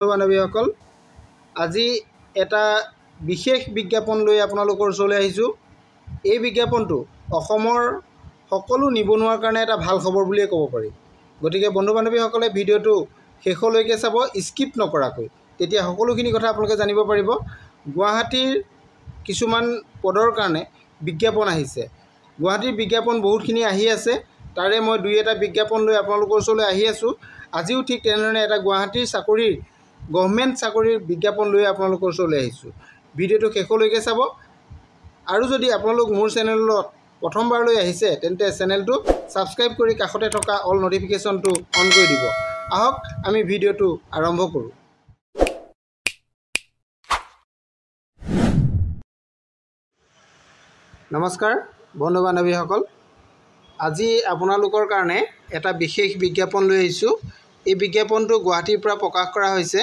বান্ধৱীসকল আজি এটা বিশেষ বিজ্ঞাপন লৈ আপোনালোকৰ ওচৰলৈ আহিছোঁ। এই বিজ্ঞাপনটো অসমৰ সকলো নিবনুৱাৰ কাৰণে এটা ভাল খবৰ বুলিয়ে ক'ব পাৰি। গতিকে বন্ধু বান্ধৱীসকলে ভিডিঅ'টো শেষলৈকে চাব, স্কিপ নকৰাকৈ, তেতিয়া সকলোখিনি কথা আপোনালোকে জানিব পাৰিব। গুৱাহাটীৰ কিছুমান পদৰ কাৰণে বিজ্ঞাপন আহিছে। গুৱাহাটীৰ বিজ্ঞাপন বহুতখিনি আহি আছে, তাৰে মই দুই এটা বিজ্ঞাপন লৈ আপোনালোকৰ ওচৰলৈ আহি আছোঁ। আজিও ঠিক তেনেধৰণে এটা গুৱাহাটীৰ চাকৰিৰ গভৰ্ণমেণ্ট চাকৰিৰ বিজ্ঞাপন লৈ আপোনালোকৰ ওচৰলৈ আহিছোঁ। ভিডিঅ'টো শেষলৈকে চাব। আৰু যদি আপোনালোক মোৰ চেনেলত প্ৰথমবাৰলৈ আহিছে তেন্তে চেনেলটো ছাবস্ক্ৰাইব কৰি কাষতে থকা অল নটিফিকেশ্যনটো অন কৰি দিব। আহক আমি ভিডিঅ'টো আৰম্ভ কৰোঁ। নমস্কাৰ বন্ধু বান্ধৱীসকল, আজি আপোনালোকৰ কাৰণে এটা বিশেষ বিজ্ঞাপন লৈ আহিছোঁ। এই বিজ্ঞাপনটো গুৱাহাটীৰ পৰা প্ৰকাশ কৰা হৈছে।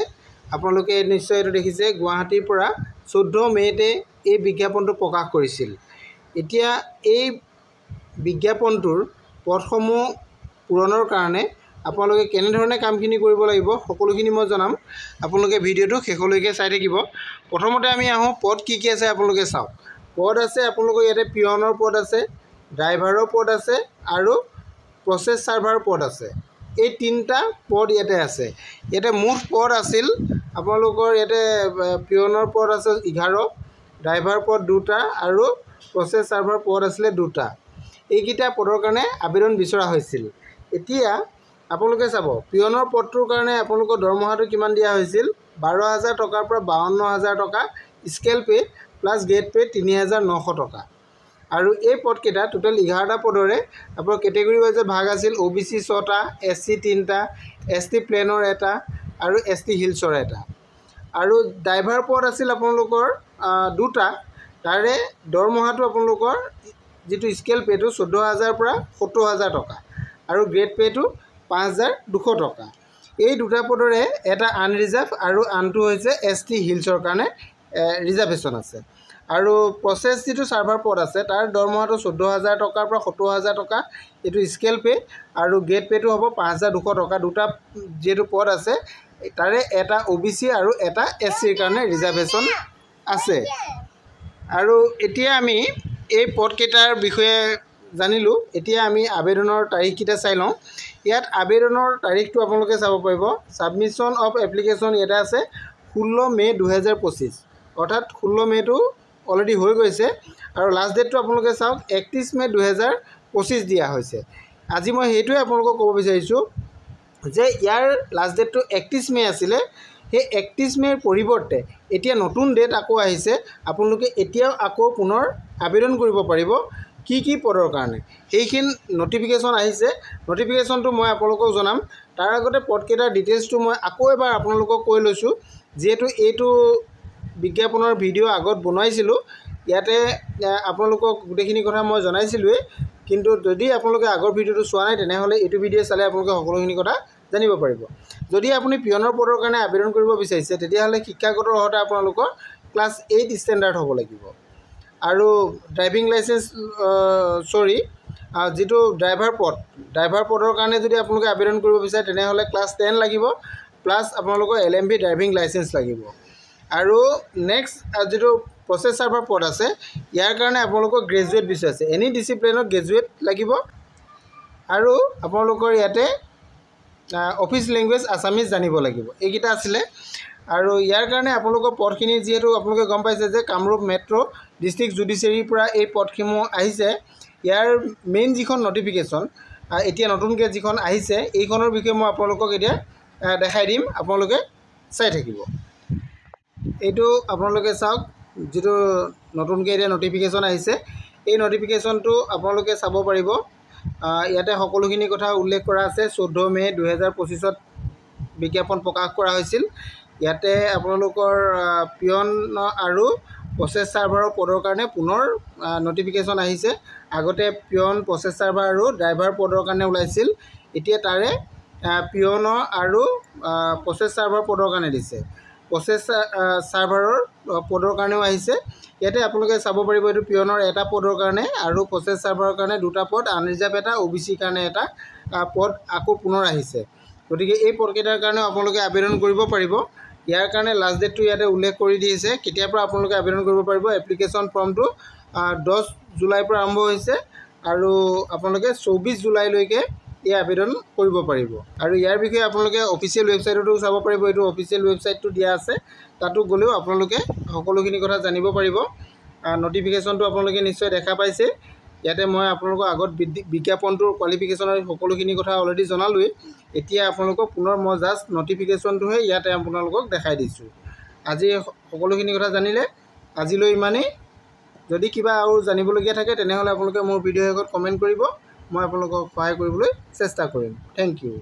আপোনালোকে নিশ্চয় এইটো দেখিছে, গুৱাহাটীৰ পৰা 14 মে'তে এই বিজ্ঞাপনটো প্ৰকাশ কৰিছিল। এতিয়া এই বিজ্ঞাপনটোৰ পদসমূহ পূৰণৰ কাৰণে আপোনালোকে কেনেধৰণে কামখিনি কৰিব লাগিব সকলোখিনি মই জনাম। আপোনালোকে ভিডিঅ'টো শেষলৈকে চাই থাকিব। প্ৰথমতে আমি আহোঁ, পদ কি কি আছে আপোনালোকে চাওক। পদ আছে আপোনালোকৰ ইয়াতে পিয়নৰ পদ আছে, ড্ৰাইভাৰৰ পদ আছে আৰু প্ৰচেছ চাৰ্ভাৰ পদ আছে। এই তিনিটা পদ ইয়াতে আছে। ইয়াতে মুঠ পদ আছিল আপোনালোকৰ ইয়াতে পিয়নৰ পদ আছে 11, ড্ৰাইভাৰ পদ 2টা আৰু প্ৰচেছ চাৰ্ভাৰ পদ আছিলে 2টা। এইকেইটা পদৰ কাৰণে আবেদন বিচৰা হৈছিল। এতিয়া আপোনালোকে চাব, পিয়নৰ পদটোৰ কাৰণে আপোনালোকৰ দৰমহাটো কিমান দিয়া হৈছিল, 12,000 টকাৰ পৰা 52,000 টকা, scale pay plus grade pay 3,900 টকা। আৰু এই পদকেইটা টোটেল 11টা পদৰে আপোনাৰ কেটেগৰী ৱাইজত ভাগ আছিল। OBC 6টা, SC 3টা, ST প্লেনৰ 1টা আৰু ST হিলছৰ 1টা। আৰু ড্ৰাইভাৰ পদ আছিল আপোনালোকৰ 2টা। তাৰে দৰমহাটো আপোনালোকৰ যিটো স্কেল পেটো 14,000 পৰা 70,000 টকা আৰু গ্ৰেড পেটো 5,200 টকা। এই দুটা পদৰে এটা আনৰিজাৰ্ভ আৰু আনটো হৈছে ST হিলছৰ কাৰণে ৰিজাৰ্ভেশ্যন আছে। আৰু প্ৰচেছ যিটো চাৰ্ভাৰ পদ আছে তাৰ দৰমহাটো 14,000 টকাৰ পৰা 70,000 টকা, এইটো স্কেল পে আৰু গ্ৰেড পেটো হ'ব 5,200 টকা। দুটা যিহেতু পদ আছে তাৰে এটা OBC আৰু এটা SCৰ কাৰণে ৰিজাৰ্ভেশ্যন আছে। আৰু এতিয়া আমি এই পদকেইটাৰ বিষয়ে জানিলোঁ। এতিয়া আমি আবেদনৰ তাৰিখকেইটা চাই লওঁ। ইয়াত আবেদনৰ তাৰিখটো আপোনালোকে চাব পাৰিব। ছাবমিশ্যন অফ এপ্লিকেশ্যন ইয়াতে আছে 16 মে' 2025, অৰ্থাৎ 16 মে'টো অলৰেডি হৈ গৈছে। আৰু লাষ্ট ডেটটো আপোনালোকে চাওক 31 মে' 2025 দিয়া হৈছে। আজি মই সেইটোৱে আপোনালোকক ক'ব বিচাৰিছোঁ যে ইয়াৰ লাষ্ট ডেটটো 31 মে' আছিলে। সেই 31 মে'ৰ পৰিৱৰ্তে এতিয়া নতুন ডেট আকৌ আহিছে। আপোনালোকে এতিয়াও আকৌ পুনৰ আবেদন কৰিব পাৰিব কি কি পদৰ কাৰণে। সেইখিনি নটিফিকেশ্যন আহিছে, নটিফিকেশ্যনটো মই আপোনালোকক জনাম। তাৰ আগতে পদকেইটাৰ ডিটেইলছটো মই আকৌ এবাৰ আপোনালোকক কৈ লৈছোঁ। যিহেতু এইটো বিজ্ঞাপনৰ ভিডিঅ' আগত বনাইছিলোঁ, ইয়াতে আপোনালোকক গোটেইখিনি কথা মই জনাইছিলোঁৱেই। কিন্তু যদি আপোনালোকে আগৰ ভিডিঅ'টো চোৱা নাই তেনেহ'লে এইটো ভিডিঅ' চালে আপোনালোকে সকলোখিনি কথা জানিব পাৰিব। যদি আপুনি পিয়নৰ পদৰ কাৰণে আবেদন কৰিব বিচাৰিছে তেতিয়াহ'লে শিক্ষাগত অৰ্হতা আপোনালোকৰ ক্লাছ 8 ষ্টেণ্ডাৰ্ড হ'ব লাগিব। আৰু ড্ৰাইভিং লাইচেঞ্চ যিটো ড্ৰাইভাৰ পদৰ কাৰণে যদি আপোনালোকে আবেদন কৰিব বিচাৰে তেনেহ'লে ক্লাছ 10 লাগিব, প্লাছ আপোনালোকৰ LMV ড্ৰাইভিং লাইচেঞ্চ লাগিব। আৰু নেক্সট যিটো প্ৰচেছ চাৰ্ভাৰ পদ আছে ইয়াৰ কাৰণে আপোনালোকৰ গ্ৰেজুৱেট বিচাৰিছে, এনি ডিচিপ্লিনত গ্ৰেজুৱেট লাগিব। আৰু আপোনালোকৰ ইয়াতে অফিচ লেংগুৱেজ আছামিজ জানিব লাগিব। এইকেইটা আছিলে। আৰু ইয়াৰ কাৰণে আপোনালোকৰ পদখিনি যিহেতু আপোনালোকে গম পাইছে যে কামৰূপ মেট্ৰ' ডিষ্ট্ৰিক্ট জুডিচিয়াৰীৰ পৰা এই পদসমূহ আহিছে। ইয়াৰ মেইন যিখন নটিফিকেশ্যন এতিয়া নতুনকৈ যিখন আহিছে এইখনৰ বিষয়ে মই আপোনালোকক এতিয়া দেখাই দিম, আপোনালোকে চাই থাকিব। এইটো আপোনালোকে চাওক, যিটো নতুনকৈ এতিয়া নটিফিকেশ্যন আহিছে এই নটিফিকেশ্যনটো আপোনালোকে চাব পাৰিব। ইয়াতে সকলোখিনি কথা উল্লেখ কৰা আছে। 14 মে' 2025ত বিজ্ঞাপন প্ৰকাশ কৰা হৈছিল। ইয়াতে আপোনালোকৰ পিয়ন আৰু প্ৰচেছ চাৰ্ভাৰৰ পদৰ কাৰণে পুনৰ নটিফিকেশ্যন আহিছে। আগতে পিয়ন, প্ৰচেছ চাৰ্ভাৰ আৰু ড্ৰাইভাৰ পদৰ কাৰণে ওলাইছিল, এতিয়া তাৰে পিয়নৰ আৰু প্ৰচেছ চাৰ্ভাৰ পদৰ কাৰণে দিছে। প্ৰচেছ চাৰ্ভাৰৰ পদৰ কাৰণেও আহিছে। ইয়াতে আপোনালোকে চাব পাৰিব, এইটো পিয়নৰ 1টা পদৰ কাৰণে আৰু প্ৰচেছ চাৰ্ভাৰৰ কাৰণে 2টা পদ, আনৰিজাৰ্ভ 1টা, OBCৰ কাৰণে 1টা পদ আকৌ পুনৰ আহিছে। গতিকে এই পদকেইটাৰ কাৰণেও আপোনালোকে আবেদন কৰিব পাৰিব। ইয়াৰ কাৰণে লাষ্ট ডেটটো ইয়াতে উল্লেখ কৰি দিছে কেতিয়াৰ পৰা আপোনালোকে আবেদন কৰিব পাৰিব। এপ্লিকেশ্যন ফৰ্মটো 10 জুলাইৰ পৰা আৰম্ভ হৈছে আৰু আপোনালোকে 24 জুলাইলৈকে এই আবেদন কৰিব পাৰিব। আৰু ইয়াৰ বিষয়ে আপোনালোকে অফিচিয়েল ৱেবছাইটতো চাব পাৰিব। এইটো অফিচিয়েল ৱেবছাইটটো দিয়া আছে, তাতো গ'লেও আপোনালোকে সকলোখিনি কথা জানিব পাৰিব। নটিফিকেশ্যনটো আপোনালোকে নিশ্চয় দেখা পাইছে। ইয়াতে মই আপোনালোকৰ আগত বিজ্ঞাপনটোৰ কোৱালিফিকেশ্যনৰ সকলোখিনি কথা অলৰেডি জনালোৱেই। এতিয়া আপোনালোকক পুনৰ মই জাষ্ট নটিফিকেশ্যনটোহে ইয়াতে আপোনালোকক দেখাই দিছোঁ। আজি সকলোখিনি কথা জানিলে, আজিলৈ ইমানেই। যদি কিবা আৰু জানিবলগীয়া থাকে তেনেহ'লে আপোনালোকে মোৰ ভিডিঅ'ৰ আগত কমেণ্ট কৰিব, মই আপোনালোকক সহায় কৰিবলৈ চেষ্টা কৰিম। Thank U.